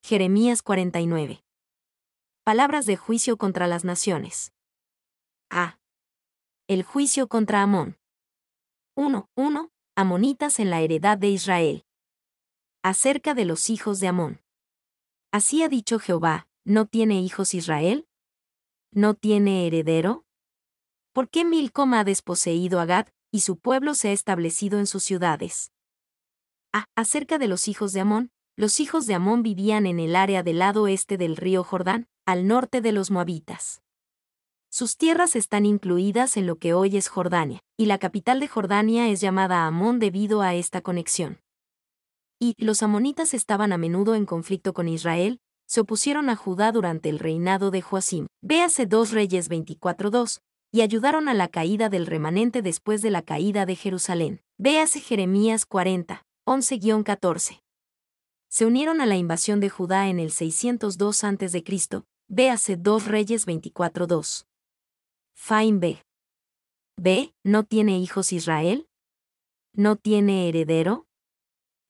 Jeremías 49. Palabras de juicio contra las naciones. A. El juicio contra Amón. 1. Amonitas en la heredad de Israel. Acerca de los hijos de Amón. Así ha dicho Jehová, ¿no tiene hijos Israel? ¿No tiene heredero? ¿Por qué Milcom ha desposeído a Gad, y su pueblo se ha establecido en sus ciudades? Acerca de los hijos de Amón. Los hijos de Amón vivían en el área del lado este del río Jordán, al norte de los moabitas. Sus tierras están incluidas en lo que hoy es Jordania, y la capital de Jordania es llamada Amón debido a esta conexión. Y los amonitas estaban a menudo en conflicto con Israel, se opusieron a Judá durante el reinado de Joacim, véase 2 Reyes 24:2, y ayudaron a la caída del remanente después de la caída de Jerusalén, véase Jeremías 40, 11-14. Se unieron a la invasión de Judá en el 602 a.C., véase 2 Reyes 24:2. Faim B. ¿No tiene hijos Israel? ¿No tiene heredero?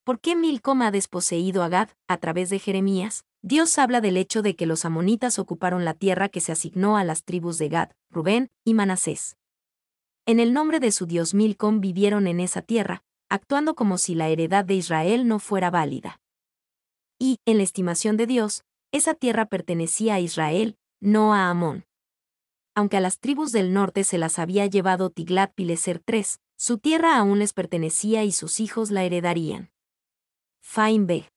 ¿Por qué Milcom ha desposeído a Gad? A través de Jeremías, Dios habla del hecho de que los amonitas ocuparon la tierra que se asignó a las tribus de Gad, Rubén y Manasés. En el nombre de su Dios Milcom vivieron en esa tierra, actuando como si la heredad de Israel no fuera válida. Y, en la estimación de Dios, esa tierra pertenecía a Israel, no a Amón. Aunque a las tribus del norte se las había llevado Tiglat-Pileser III, su tierra aún les pertenecía y sus hijos la heredarían. Faim B.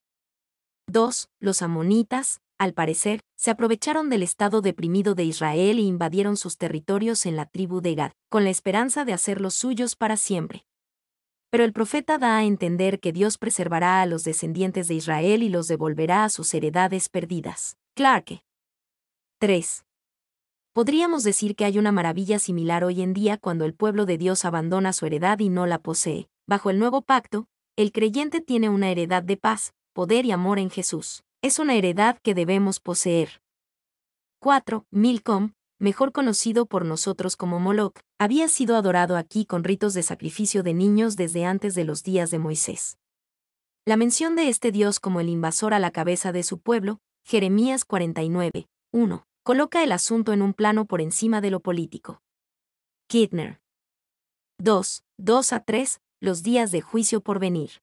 2. Los amonitas, al parecer, se aprovecharon del estado deprimido de Israel e invadieron sus territorios en la tribu de Gad, con la esperanza de hacerlos suyos para siempre. Pero el profeta da a entender que Dios preservará a los descendientes de Israel y los devolverá a sus heredades perdidas. Clarke. 3. Podríamos decir que hay una maravilla similar hoy en día cuando el pueblo de Dios abandona su heredad y no la posee. Bajo el nuevo pacto, el creyente tiene una heredad de paz, poder y amor en Jesús. Es una heredad que debemos poseer. 4. Milcom, mejor conocido por nosotros como Moloc, había sido adorado aquí con ritos de sacrificio de niños desde antes de los días de Moisés. La mención de este dios como el invasor a la cabeza de su pueblo, Jeremías 49, 1, coloca el asunto en un plano por encima de lo político. Kidner. 2-3, los días de juicio por venir.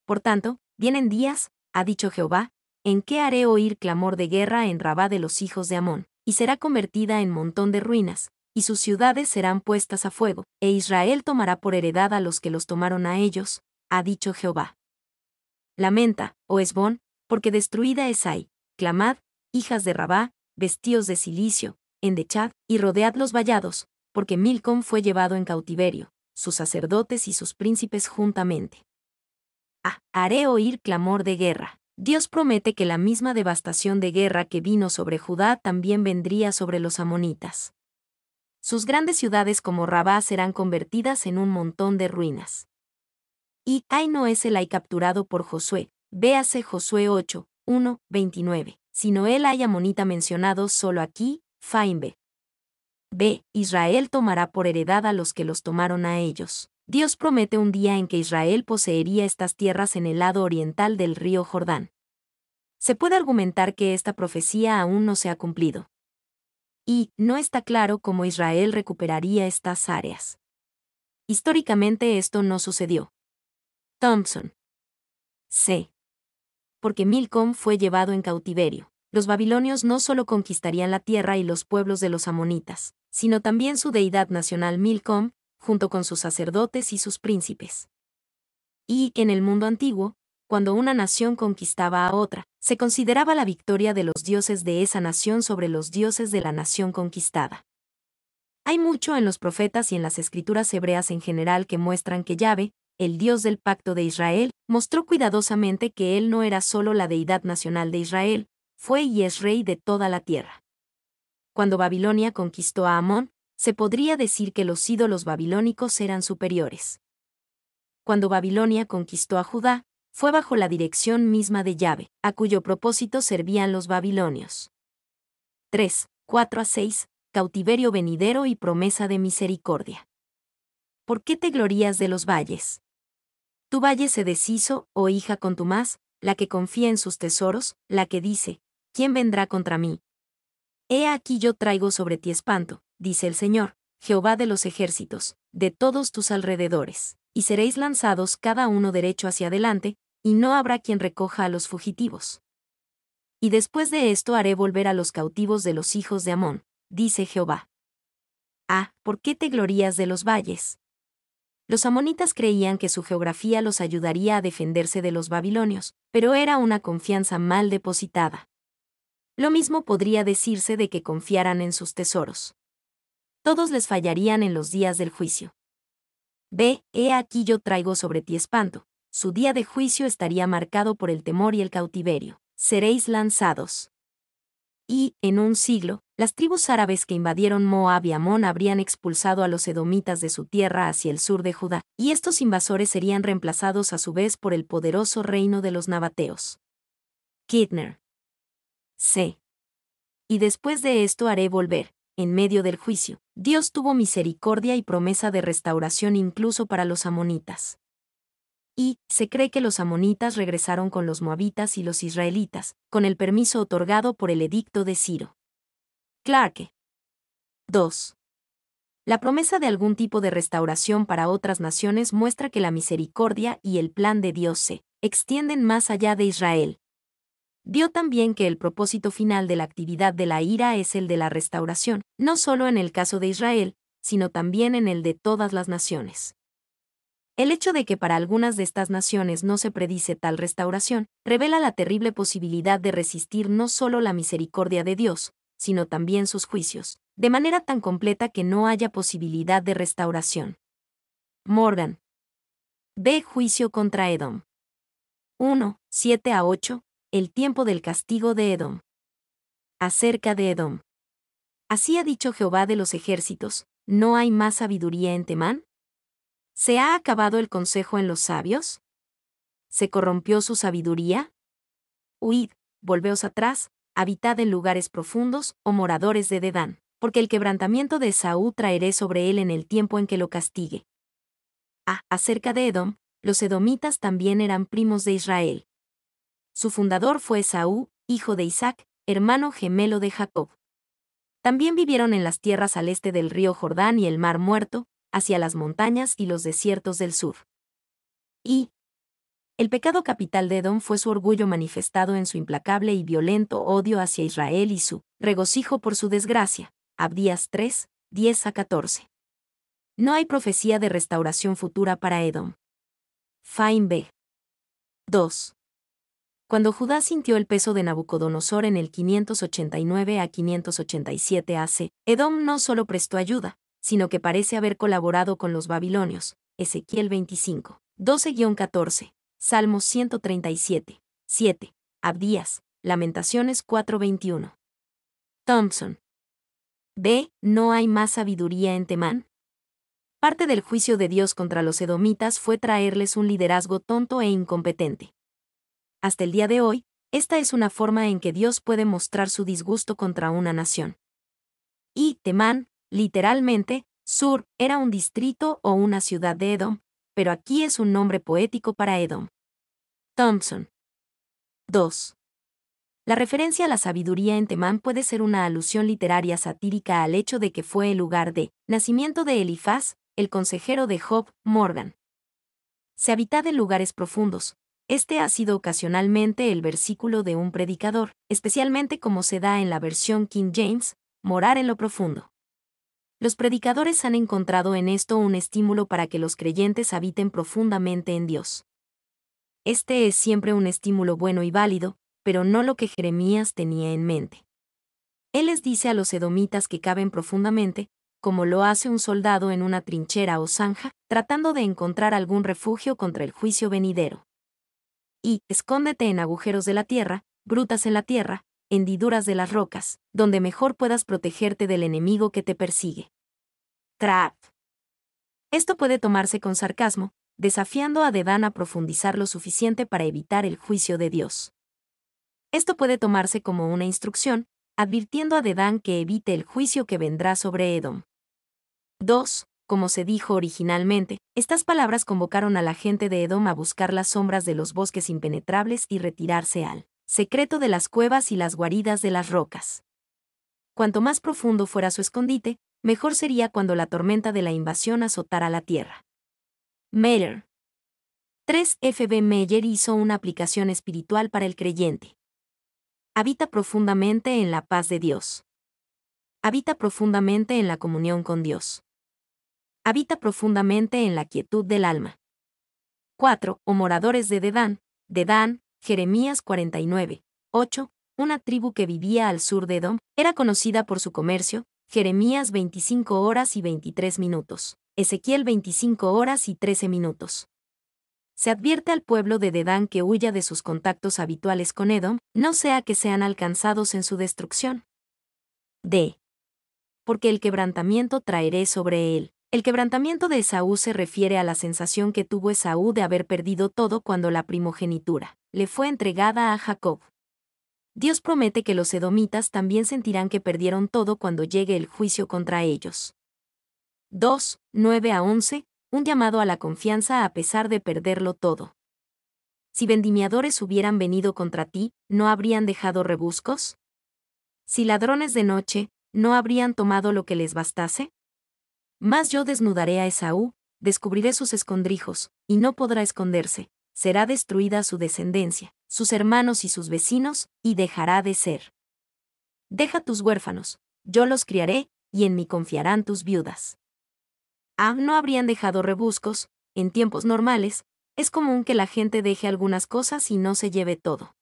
Por tanto, vienen días, ha dicho Jehová, en que haré oír clamor de guerra en Rabá de los hijos de Amón, y será convertida en montón de ruinas, y sus ciudades serán puestas a fuego, e Israel tomará por heredad a los que los tomaron a ellos, ha dicho Jehová. Lamenta, oh Hesbón, porque destruida es Ai, clamad, hijas de Rabá, vestíos de cilicio, endechad, y rodead los vallados, porque Milcom fue llevado en cautiverio, sus sacerdotes y sus príncipes juntamente. Haré oír clamor de guerra. Dios promete que la misma devastación de guerra que vino sobre Judá también vendría sobre los amonitas. Sus grandes ciudades como Rabá serán convertidas en un montón de ruinas. Y Ai no es el Ai capturado por Josué, véase Josué 8, 1, 29, sino el Ai amonita mencionado solo aquí, Faim B. Israel tomará por heredad a los que los tomaron a ellos. Dios promete un día en que Israel poseería estas tierras en el lado oriental del río Jordán. Se puede argumentar que esta profecía aún no se ha cumplido. Y no está claro cómo Israel recuperaría estas áreas. Históricamente esto no sucedió. Thompson. C. Porque Milcom fue llevado en cautiverio. Los babilonios no solo conquistarían la tierra y los pueblos de los amonitas, sino también su deidad nacional Milcom, junto con sus sacerdotes y sus príncipes. Y, en el mundo antiguo, cuando una nación conquistaba a otra, se consideraba la victoria de los dioses de esa nación sobre los dioses de la nación conquistada. Hay mucho en los profetas y en las escrituras hebreas en general que muestran que Yahvé, el Dios del pacto de Israel, mostró cuidadosamente que él no era solo la deidad nacional de Israel, fue y es rey de toda la tierra. Cuando Babilonia conquistó a Amón, se podría decir que los ídolos babilónicos eran superiores. Cuando Babilonia conquistó a Judá, fue bajo la dirección misma de Yahvé, a cuyo propósito servían los babilonios. 3-4-6, cautiverio venidero y promesa de misericordia. ¿Por qué te glorías de los valles? Tu valle se deshizo, oh hija contumaz, la que confía en sus tesoros, la que dice, ¿quién vendrá contra mí? He aquí yo traigo sobre ti espanto, dice el Señor, Jehová de los ejércitos, de todos tus alrededores, y seréis lanzados cada uno derecho hacia adelante, y no habrá quien recoja a los fugitivos. Y después de esto haré volver a los cautivos de los hijos de Amón, dice Jehová. Ah, ¿por qué te glorías de los valles? Los amonitas creían que su geografía los ayudaría a defenderse de los babilonios, pero era una confianza mal depositada. Lo mismo podría decirse de que confiaran en sus tesoros. Todos les fallarían en los días del juicio. Ve, he aquí yo traigo sobre ti espanto, su día de juicio estaría marcado por el temor y el cautiverio, seréis lanzados. Y, en un siglo, las tribus árabes que invadieron Moab y Amón habrían expulsado a los edomitas de su tierra hacia el sur de Judá, y estos invasores serían reemplazados a su vez por el poderoso reino de los nabateos. Kidner. C. Y después de esto haré volver, en medio del juicio, Dios tuvo misericordia y promesa de restauración incluso para los amonitas. Y se cree que los amonitas regresaron con los moabitas y los israelitas, con el permiso otorgado por el edicto de Ciro. Clarke. 2. La promesa de algún tipo de restauración para otras naciones muestra que la misericordia y el plan de Dios se extienden más allá de Israel. Dio también que el propósito final de la actividad de la ira es el de la restauración, no solo en el caso de Israel, sino también en el de todas las naciones. El hecho de que para algunas de estas naciones no se predice tal restauración, revela la terrible posibilidad de resistir no solo la misericordia de Dios, sino también sus juicios, de manera tan completa que no haya posibilidad de restauración. Morgan. B. Juicio contra Edom. 1, 7-8. El tiempo del castigo de Edom. Acerca de Edom. Así ha dicho Jehová de los ejércitos, ¿no hay más sabiduría en Temán? ¿Se ha acabado el consejo en los sabios? ¿Se corrompió su sabiduría? Huid, volveos atrás, habitad en lugares profundos, oh moradores de Dedán, porque el quebrantamiento de Esaú traeré sobre él en el tiempo en que lo castigue. Acerca de Edom, los edomitas también eran primos de Israel. Su fundador fue Esaú, hijo de Isaac, hermano gemelo de Jacob. También vivieron en las tierras al este del río Jordán y el mar Muerto, hacia las montañas y los desiertos del sur. Y el pecado capital de Edom fue su orgullo manifestado en su implacable y violento odio hacia Israel y su regocijo por su desgracia. Abdías 3, 10-14. No hay profecía de restauración futura para Edom. Fain B. 2. Cuando Judá sintió el peso de Nabucodonosor en el 589 a 587 AC, Edom no solo prestó ayuda, sino que parece haber colaborado con los babilonios. Ezequiel 25, 12-14, Salmos 137, 7, Abdías, Lamentaciones 4:21. Thompson. B. ¿No hay más sabiduría en Temán? Parte del juicio de Dios contra los edomitas fue traerles un liderazgo tonto e incompetente. Hasta el día de hoy, esta es una forma en que Dios puede mostrar su disgusto contra una nación. Y Temán, literalmente, Sur, era un distrito o una ciudad de Edom, pero aquí es un nombre poético para Edom. Thompson. 2. La referencia a la sabiduría en Temán puede ser una alusión literaria satírica al hecho de que fue el lugar de nacimiento de Elifaz, el consejero de Job, Morgan. Se habita en lugares profundos. Este ha sido ocasionalmente el versículo de un predicador, especialmente como se da en la versión King James, morar en lo profundo. Los predicadores han encontrado en esto un estímulo para que los creyentes habiten profundamente en Dios. Este es siempre un estímulo bueno y válido, pero no lo que Jeremías tenía en mente. Él les dice a los edomitas que caben profundamente, como lo hace un soldado en una trinchera o zanja, tratando de encontrar algún refugio contra el juicio venidero. Y, escóndete en agujeros de la tierra, grutas en la tierra, hendiduras de las rocas, donde mejor puedas protegerte del enemigo que te persigue. Trap. Esto puede tomarse con sarcasmo, desafiando a Dedán a profundizar lo suficiente para evitar el juicio de Dios. Esto puede tomarse como una instrucción, advirtiendo a Dedán que evite el juicio que vendrá sobre Edom. 2. como se dijo originalmente, estas palabras convocaron a la gente de Edom a buscar las sombras de los bosques impenetrables y retirarse al secreto de las cuevas y las guaridas de las rocas. Cuanto más profundo fuera su escondite, mejor sería cuando la tormenta de la invasión azotara la tierra. Meyer. 3. F. B. Meyer hizo una aplicación espiritual para el creyente. Habita profundamente en la paz de Dios. Habita profundamente en la comunión con Dios. Habita profundamente en la quietud del alma. 4. O moradores de Dedán, Jeremías 49, 8. Una tribu que vivía al sur de Edom, era conocida por su comercio, Jeremías 25 horas y 23 minutos, Ezequiel 25 horas y 13 minutos. Se advierte al pueblo de Dedán que huya de sus contactos habituales con Edom, no sea que sean alcanzados en su destrucción. D. Porque el quebrantamiento traeré sobre él. El quebrantamiento de Esaú se refiere a la sensación que tuvo Esaú de haber perdido todo cuando la primogenitura le fue entregada a Jacob. Dios promete que los edomitas también sentirán que perdieron todo cuando llegue el juicio contra ellos. 2. 9 a 11. Un llamado a la confianza a pesar de perderlo todo. Si vendimiadores hubieran venido contra ti, ¿no habrían dejado rebuscos? Si ladrones de noche, ¿no habrían tomado lo que les bastase? Mas yo desnudaré a Esaú, descubriré sus escondrijos, y no podrá esconderse, será destruida su descendencia, sus hermanos y sus vecinos, y dejará de ser. Deja tus huérfanos, yo los criaré, y en mí confiarán tus viudas. No habrían dejado rebuscos. En tiempos normales, es común que la gente deje algunas cosas y no se lleve todo.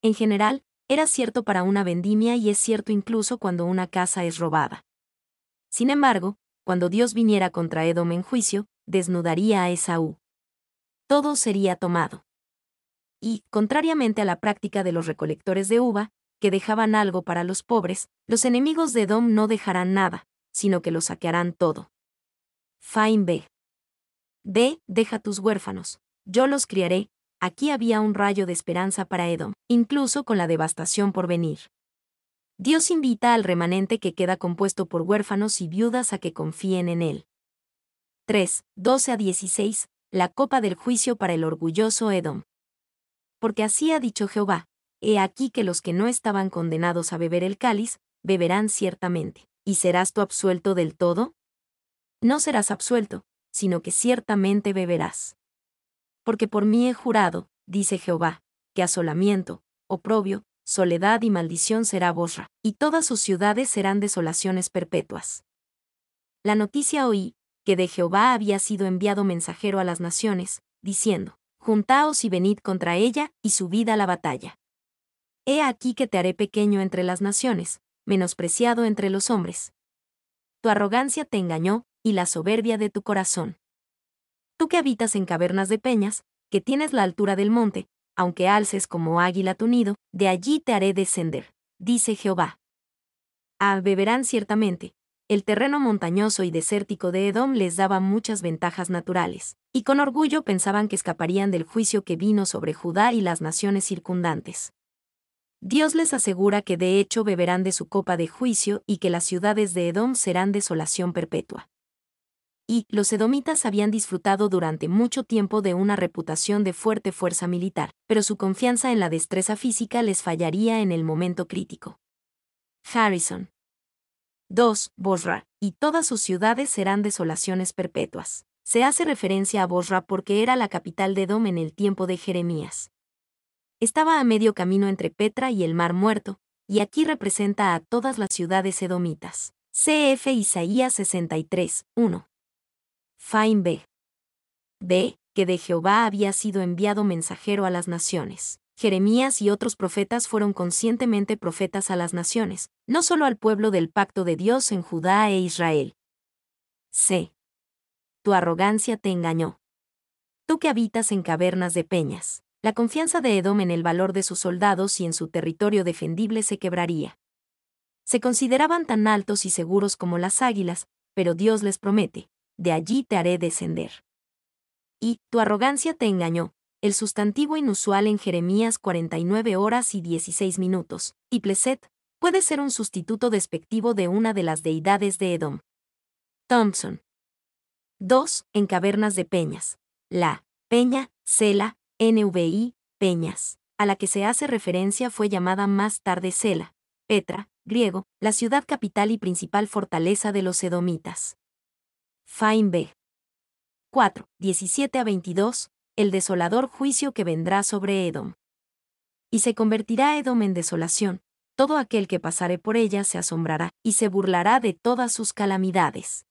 En general, era cierto para una vendimia y es cierto incluso cuando una casa es robada. Sin embargo, cuando Dios viniera contra Edom en juicio, desnudaría a Esaú. Todo sería tomado. Y, contrariamente a la práctica de los recolectores de uva, que dejaban algo para los pobres, los enemigos de Edom no dejarán nada, sino que lo saquearán todo. Fain B. D. Deja tus huérfanos, yo los criaré. Aquí había un rayo de esperanza para Edom, incluso con la devastación por venir. Dios invita al remanente que queda compuesto por huérfanos y viudas a que confíen en él. 3. 12 a 16. La copa del juicio para el orgulloso Edom. Porque así ha dicho Jehová, he aquí que los que no estaban condenados a beber el cáliz, beberán ciertamente. ¿Y serás tú absuelto del todo? No serás absuelto, sino que ciertamente beberás. Porque por mí he jurado, dice Jehová, que asolamiento, oprobio, soledad y maldición será Bosra, y todas sus ciudades serán desolaciones perpetuas. La noticia oí, que de Jehová había sido enviado mensajero a las naciones, diciendo, juntaos y venid contra ella, y subid a la batalla. He aquí que te haré pequeño entre las naciones, menospreciado entre los hombres. Tu arrogancia te engañó, y la soberbia de tu corazón. Tú que habitas en cavernas de peñas, que tienes la altura del monte, aunque alces como águila tu nido, de allí te haré descender, dice Jehová. Beberán ciertamente. El terreno montañoso y desértico de Edom les daba muchas ventajas naturales, y con orgullo pensaban que escaparían del juicio que vino sobre Judá y las naciones circundantes. Dios les asegura que de hecho beberán de su copa de juicio y que las ciudades de Edom serán desolación perpetua. Y los edomitas habían disfrutado durante mucho tiempo de una reputación de fuerte fuerza militar, pero su confianza en la destreza física les fallaría en el momento crítico. Harrison. 2. Bosra, y todas sus ciudades serán desolaciones perpetuas. Se hace referencia a Bosra porque era la capital de Edom en el tiempo de Jeremías. Estaba a medio camino entre Petra y el Mar Muerto, y aquí representa a todas las ciudades edomitas. Cf. Isaías 63, 1. Fain B. B. Que de Jehová había sido enviado mensajero a las naciones. Jeremías y otros profetas fueron conscientemente profetas a las naciones, no solo al pueblo del pacto de Dios en Judá e Israel. C. Tu arrogancia te engañó. Tú que habitas en cavernas de peñas. La confianza de Edom en el valor de sus soldados y en su territorio defendible se quebraría. Se consideraban tan altos y seguros como las águilas, pero Dios les promete, de allí te haré descender. Y tu arrogancia te engañó. El sustantivo inusual en Jeremías 49 horas y 16 minutos, y Pleset, puede ser un sustituto despectivo de una de las deidades de Edom. Thompson. 2. En cavernas de peñas. La peña, Sela, NVI, peñas, a la que se hace referencia fue llamada más tarde Sela, Petra, griego, la ciudad capital y principal fortaleza de los edomitas. Fain B. 4. 17 a 22. El desolador juicio que vendrá sobre Edom. Y se convertirá Edom en desolación, todo aquel que pasare por ella se asombrará, y se burlará de todas sus calamidades.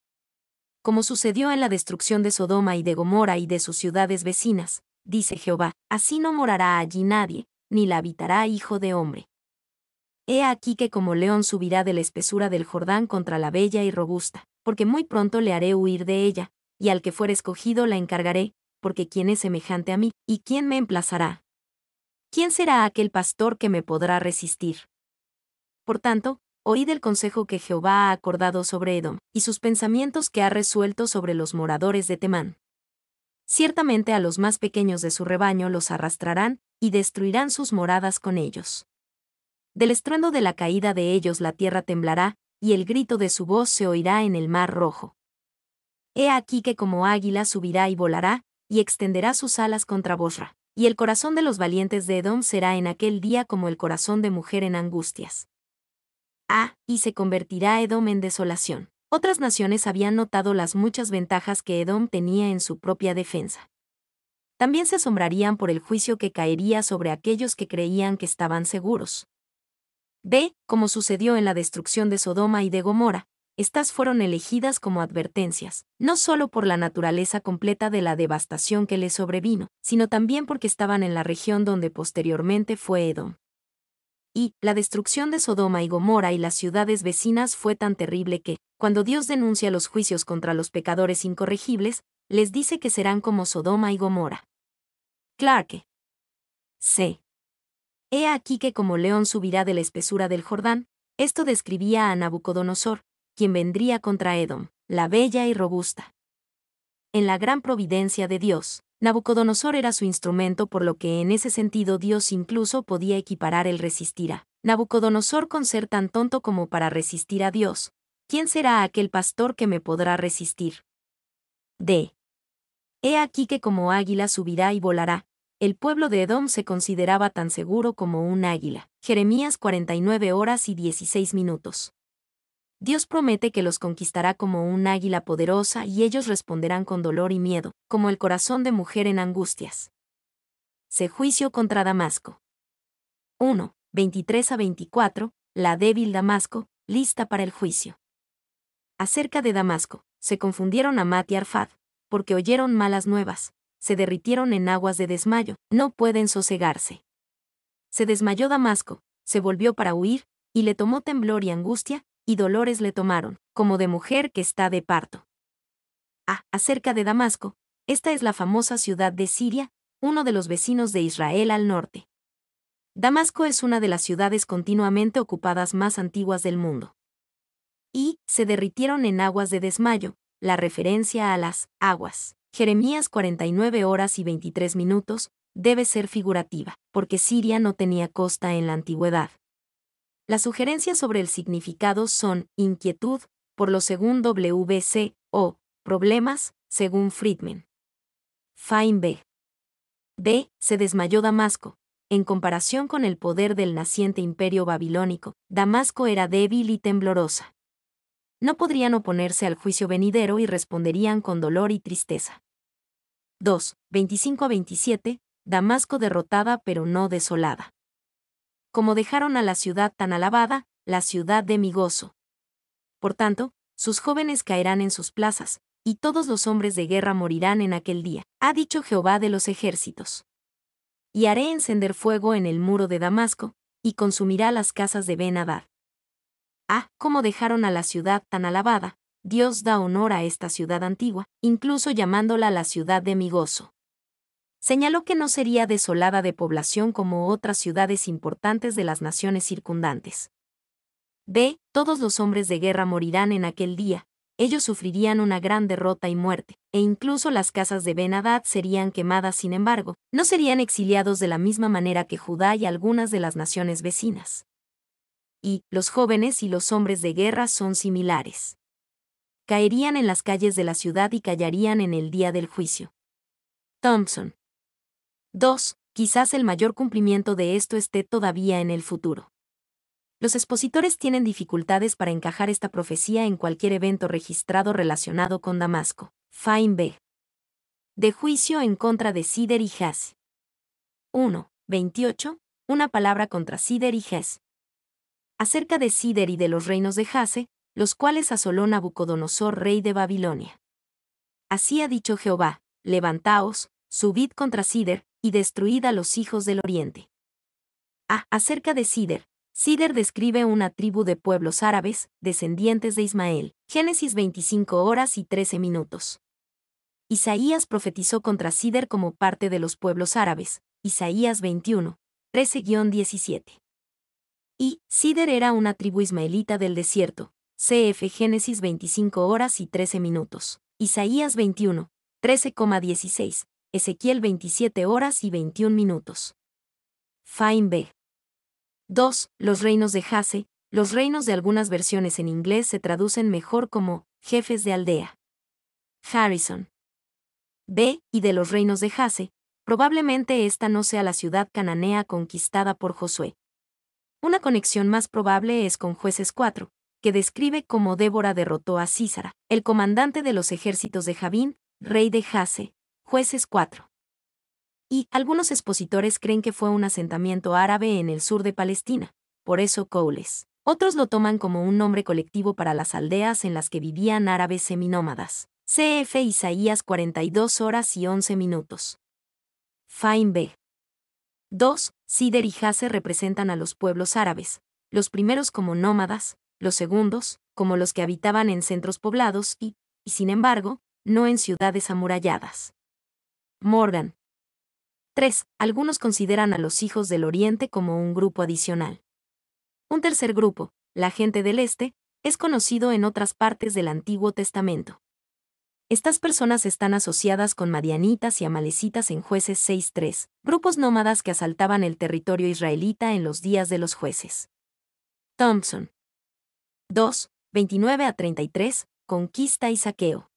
Como sucedió en la destrucción de Sodoma y de Gomorra y de sus ciudades vecinas, dice Jehová, así no morará allí nadie, ni la habitará hijo de hombre. He aquí que como león subirá de la espesura del Jordán contra la bella y robusta, porque muy pronto le haré huir de ella, y al que fuere escogido la encargaré, porque ¿quién es semejante a mí, y quién me emplazará? ¿Quién será aquel pastor que me podrá resistir? Por tanto, oíd el consejo que Jehová ha acordado sobre Edom, y sus pensamientos que ha resuelto sobre los moradores de Temán. Ciertamente a los más pequeños de su rebaño los arrastrarán, y destruirán sus moradas con ellos. Del estruendo de la caída de ellos la tierra temblará, y el grito de su voz se oirá en el mar rojo. He aquí que como águila subirá y volará, y extenderá sus alas contra Bosra, y el corazón de los valientes de Edom será en aquel día como el corazón de mujer en angustias. Y se convertirá Edom en desolación. Otras naciones habían notado las muchas ventajas que Edom tenía en su propia defensa. También se asombrarían por el juicio que caería sobre aquellos que creían que estaban seguros. B. Como sucedió en la destrucción de Sodoma y de Gomorra, estas fueron elegidas como advertencias, no solo por la naturaleza completa de la devastación que les sobrevino, sino también porque estaban en la región donde posteriormente fue Edom. Y la destrucción de Sodoma y Gomorra y las ciudades vecinas fue tan terrible que, cuando Dios denuncia los juicios contra los pecadores incorregibles, les dice que serán como Sodoma y Gomorra. Clarke. C. He aquí que como león subirá de la espesura del Jordán, esto describía a Nabucodonosor, quien vendría contra Edom, la bella y robusta. En la gran providencia de Dios, Nabucodonosor era su instrumento, por lo que en ese sentido Dios incluso podía equiparar el resistir a Nabucodonosor con ser tan tonto como para resistir a Dios. ¿Quién será aquel pastor que me podrá resistir? D. He aquí que como águila subirá y volará. El pueblo de Edom se consideraba tan seguro como un águila. Jeremías 49 horas y 16 minutos. Dios promete que los conquistará como un águila poderosa y ellos responderán con dolor y miedo, como el corazón de mujer en angustias. Se juicio contra Damasco. 1. 23 a 24. La débil Damasco, lista para el juicio. Acerca de Damasco, se confundieron Amat y Arfad, porque oyeron malas nuevas, se derritieron en aguas de desmayo, no pueden sosegarse. Se desmayó Damasco, se volvió para huir, y le tomó temblor y angustia, y dolores le tomaron, como de mujer que está de parto. Acerca de Damasco, esta es la famosa ciudad de Siria, uno de los vecinos de Israel al norte. Damasco es una de las ciudades continuamente ocupadas más antiguas del mundo. Y se derritieron en aguas de desmayo, la referencia a las aguas. Jeremías 49 horas y 23 minutos, debe ser figurativa, porque Siria no tenía costa en la antigüedad. Las sugerencias sobre el significado son inquietud, por lo según WC, o problemas, según Friedman. Fain B. B. Se desmayó Damasco. En comparación con el poder del naciente imperio babilónico, Damasco era débil y temblorosa. No podrían oponerse al juicio venidero y responderían con dolor y tristeza. 2. 25 a 27. Damasco derrotada pero no desolada. Como dejaron a la ciudad tan alabada, la ciudad de mi gozo. Por tanto, sus jóvenes caerán en sus plazas, y todos los hombres de guerra morirán en aquel día, ha dicho Jehová de los ejércitos. Y haré encender fuego en el muro de Damasco, y consumirá las casas de Ben-Hadad. Como dejaron a la ciudad tan alabada, Dios da honor a esta ciudad antigua, incluso llamándola la ciudad de mi gozo. Señaló que no sería desolada de población como otras ciudades importantes de las naciones circundantes. B. Todos los hombres de guerra morirán en aquel día, ellos sufrirían una gran derrota y muerte, e incluso las casas de Ben-Hadad serían quemadas. Sin embargo, no serían exiliados de la misma manera que Judá y algunas de las naciones vecinas. Y los jóvenes y los hombres de guerra son similares. caerían en las calles de la ciudad y callarían en el día del juicio. Thompson. 2. Quizás el mayor cumplimiento de esto esté todavía en el futuro. Los expositores tienen dificultades para encajar esta profecía en cualquier evento registrado relacionado con Damasco. Fine B. De juicio en contra de Sider y Ges. 1. 28. Una palabra contra Sider y Ges. Acerca de Sider y de los reinos de Jase, los cuales asoló Nabucodonosor, rey de Babilonia. Así ha dicho Jehová: levantaos, subid contra Sider, y destruid a los hijos del oriente. Acerca de Sider. Sider describe una tribu de pueblos árabes, descendientes de Ismael. Génesis 25:13. Isaías profetizó contra Sider como parte de los pueblos árabes. Isaías 21, 13-17. Y Sider era una tribu ismaelita del desierto. Cf. Génesis 25:13. Isaías 21, 13,16. Ezequiel 27:21. Fine B. 2. Los reinos de Jase. Los reinos de algunas versiones en inglés se traducen mejor como jefes de aldea. Harrison. B. Y de los reinos de Jase, probablemente esta no sea la ciudad cananea conquistada por Josué. Una conexión más probable es con Jueces 4, que describe cómo Débora derrotó a Sísara, el comandante de los ejércitos de Jabín, rey de Jase. Jueces 4. Y algunos expositores creen que fue un asentamiento árabe en el sur de Palestina, por eso Cowles. Otros lo toman como un nombre colectivo para las aldeas en las que vivían árabes seminómadas. Cf. Isaías 42:11. Fine B. 2. Sider y Jase representan a los pueblos árabes, los primeros como nómadas, los segundos, como los que habitaban en centros poblados y, sin embargo, no en ciudades amuralladas. Morgan. 3. Algunos consideran a los hijos del Oriente como un grupo adicional. Un tercer grupo, la gente del Este, es conocido en otras partes del Antiguo Testamento. Estas personas están asociadas con madianitas y amalecitas en Jueces 6:3, grupos nómadas que asaltaban el territorio israelita en los días de los jueces. Thompson. 2. 29-33, conquista y saqueo.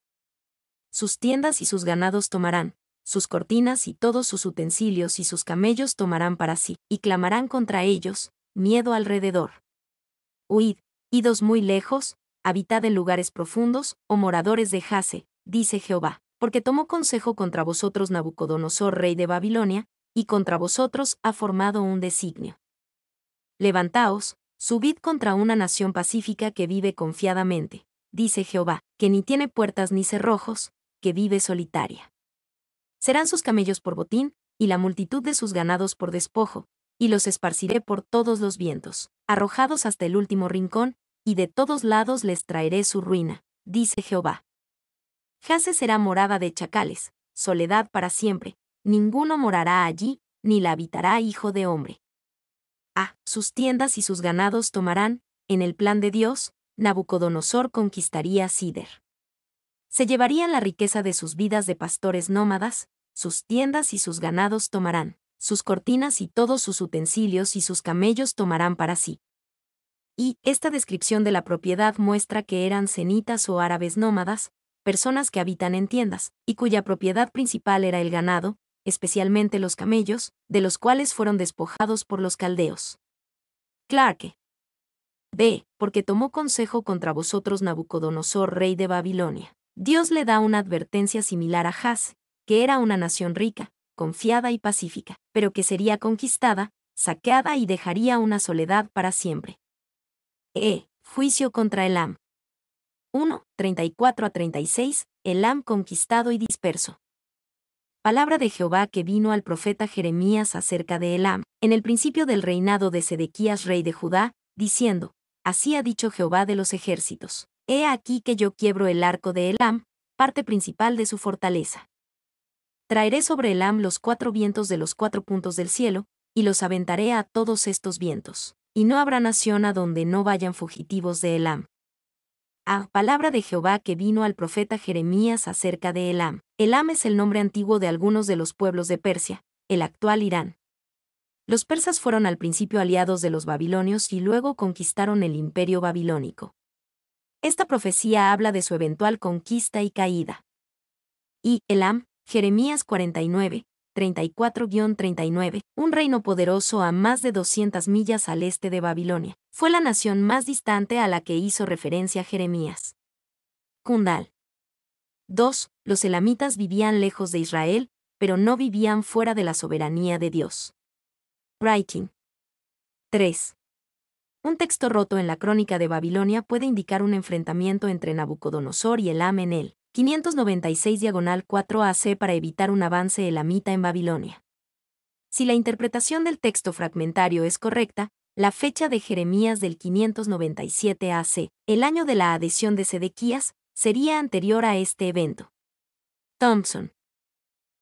Sus tiendas y sus ganados tomarán, sus cortinas y todos sus utensilios y sus camellos tomarán para sí, y clamarán contra ellos, miedo alrededor. Huid, idos muy lejos, habitad en lugares profundos, o moradores de Jase, dice Jehová, porque tomó consejo contra vosotros Nabucodonosor, rey de Babilonia, y contra vosotros ha formado un designio. Levantaos, subid contra una nación pacífica que vive confiadamente, dice Jehová, que ni tiene puertas ni cerrojos, que vive solitaria. Serán sus camellos por botín, y la multitud de sus ganados por despojo, y los esparciré por todos los vientos, arrojados hasta el último rincón, y de todos lados les traeré su ruina, dice Jehová. Jase será morada de chacales, soledad para siempre, ninguno morará allí, ni la habitará hijo de hombre. Sus tiendas y sus ganados tomarán, en el plan de Dios, Nabucodonosor conquistaría Sider. Se llevarían la riqueza de sus vidas de pastores nómadas, sus tiendas y sus ganados tomarán, sus cortinas y todos sus utensilios y sus camellos tomarán para sí. Y esta descripción de la propiedad muestra que eran senitas o árabes nómadas, personas que habitan en tiendas, y cuya propiedad principal era el ganado, especialmente los camellos, de los cuales fueron despojados por los caldeos. Clarke. B. Porque tomó consejo contra vosotros Nabucodonosor, rey de Babilonia. Dios le da una advertencia similar a Jase, que era una nación rica, confiada y pacífica, pero que sería conquistada, saqueada y dejaría una soledad para siempre. Juicio contra Elam. 1. 34-36, Elam conquistado y disperso. Palabra de Jehová que vino al profeta Jeremías acerca de Elam, en el principio del reinado de Sedequías rey de Judá, diciendo: Así ha dicho Jehová de los ejércitos: He aquí que yo quiebro el arco de Elam, parte principal de su fortaleza. Traeré sobre Elam los 4 vientos de los 4 puntos del cielo, y los aventaré a todos estos vientos, y no habrá nación a donde no vayan fugitivos de Elam. Palabra de Jehová que vino al profeta Jeremías acerca de Elam. Elam es el nombre antiguo de algunos de los pueblos de Persia, el actual Irán. Los persas fueron al principio aliados de los babilonios y luego conquistaron el imperio babilónico. Esta profecía habla de su eventual conquista y caída. Y Elam, Jeremías 49, 34-39, un reino poderoso a más de 200 millas al este de Babilonia, fue la nación más distante a la que hizo referencia Jeremías. Kundal. 2. Los elamitas vivían lejos de Israel, pero no vivían fuera de la soberanía de Dios. Writing. 3. Un texto roto en la crónica de Babilonia puede indicar un enfrentamiento entre Nabucodonosor y Elam en el 596-4 AC para evitar un avance elamita en Babilonia. Si la interpretación del texto fragmentario es correcta, la fecha de Jeremías del 597 AC, el año de la adhesión de Sedequías, sería anterior a este evento. Thompson.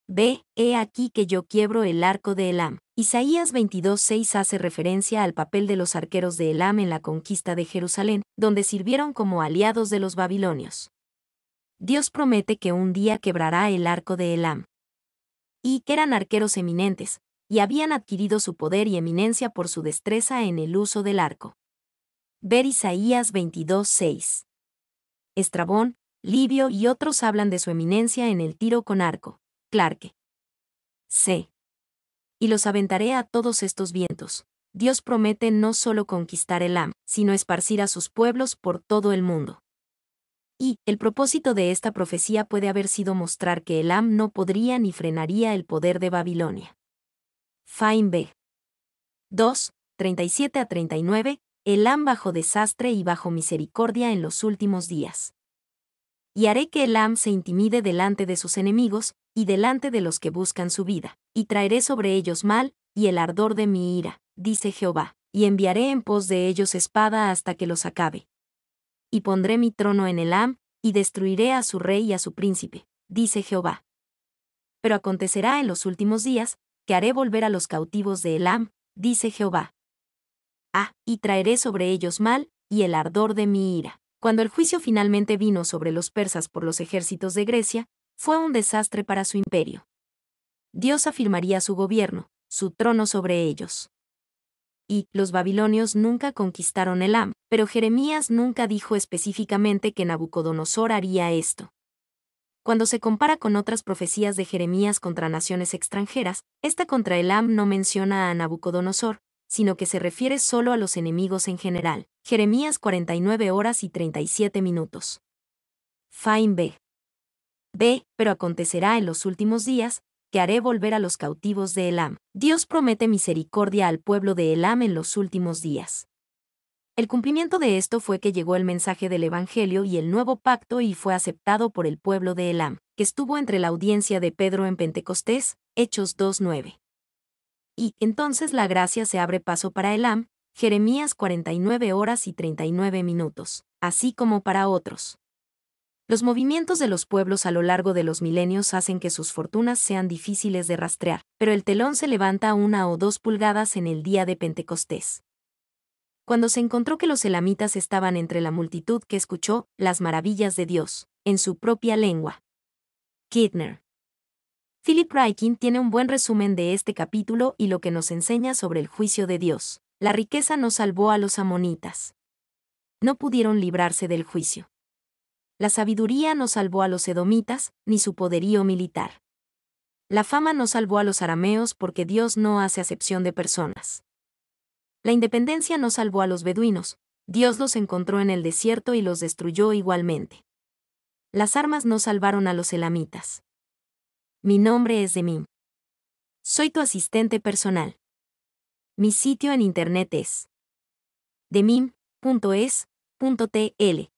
Ve, he aquí que yo quiebro el arco de Elam. Isaías 22:6 hace referencia al papel de los arqueros de Elam en la conquista de Jerusalén, donde sirvieron como aliados de los babilonios. Dios promete que un día quebrará el arco de Elam. Y que eran arqueros eminentes, y habían adquirido su poder y eminencia por su destreza en el uso del arco. Ver Isaías 22:6. Estrabón, Livio y otros hablan de su eminencia en el tiro con arco. Clarke. C. Y los aventaré a todos estos vientos. Dios promete no solo conquistar Elam, sino esparcir a sus pueblos por todo el mundo. Y el propósito de esta profecía puede haber sido mostrar que Elam no podría ni frenaría el poder de Babilonia. Fine B. 2, 37-39, Elam bajo desastre y bajo misericordia en los últimos días. Y haré que Elam se intimide delante de sus enemigos, y delante de los que buscan su vida, y traeré sobre ellos mal, y el ardor de mi ira, dice Jehová, y enviaré en pos de ellos espada hasta que los acabe. Y pondré mi trono en Elam, y destruiré a su rey y a su príncipe, dice Jehová. Pero acontecerá en los últimos días, que haré volver a los cautivos de Elam, dice Jehová. Y traeré sobre ellos mal, y el ardor de mi ira. Cuando el juicio finalmente vino sobre los persas por los ejércitos de Grecia, fue un desastre para su imperio. Dios afirmaría su gobierno, su trono sobre ellos. Y los babilonios nunca conquistaron Elam, pero Jeremías nunca dijo específicamente que Nabucodonosor haría esto. Cuando se compara con otras profecías de Jeremías contra naciones extranjeras, esta contra Elam no menciona a Nabucodonosor, sino que se refiere solo a los enemigos en general. Jeremías 49 horas y 37 minutos. Fine B. B. Pero acontecerá en los últimos días, que haré volver a los cautivos de Elam. Dios promete misericordia al pueblo de Elam en los últimos días. El cumplimiento de esto fue que llegó el mensaje del Evangelio y el nuevo pacto y fue aceptado por el pueblo de Elam, que estuvo entre la audiencia de Pedro en Pentecostés, Hechos 2:9. Y entonces la gracia se abre paso para Elam, Jeremías 49 horas y 39 minutos, así como para otros. Los movimientos de los pueblos a lo largo de los milenios hacen que sus fortunas sean difíciles de rastrear, pero el telón se levanta 1 o 2 pulgadas en el día de Pentecostés. Cuando se encontró que los elamitas estaban entre la multitud que escuchó las maravillas de Dios, en su propia lengua. Kidner. Philip Ryken tiene un buen resumen de este capítulo y lo que nos enseña sobre el juicio de Dios. La riqueza no salvó a los amonitas. No pudieron librarse del juicio. La sabiduría no salvó a los edomitas, ni su poderío militar. La fama no salvó a los arameos porque Dios no hace acepción de personas. La independencia no salvó a los beduinos, Dios los encontró en el desierto y los destruyó igualmente. Las armas no salvaron a los elamitas. Mi nombre es Demim. Soy tu asistente personal. Mi sitio en internet es demim.es.tl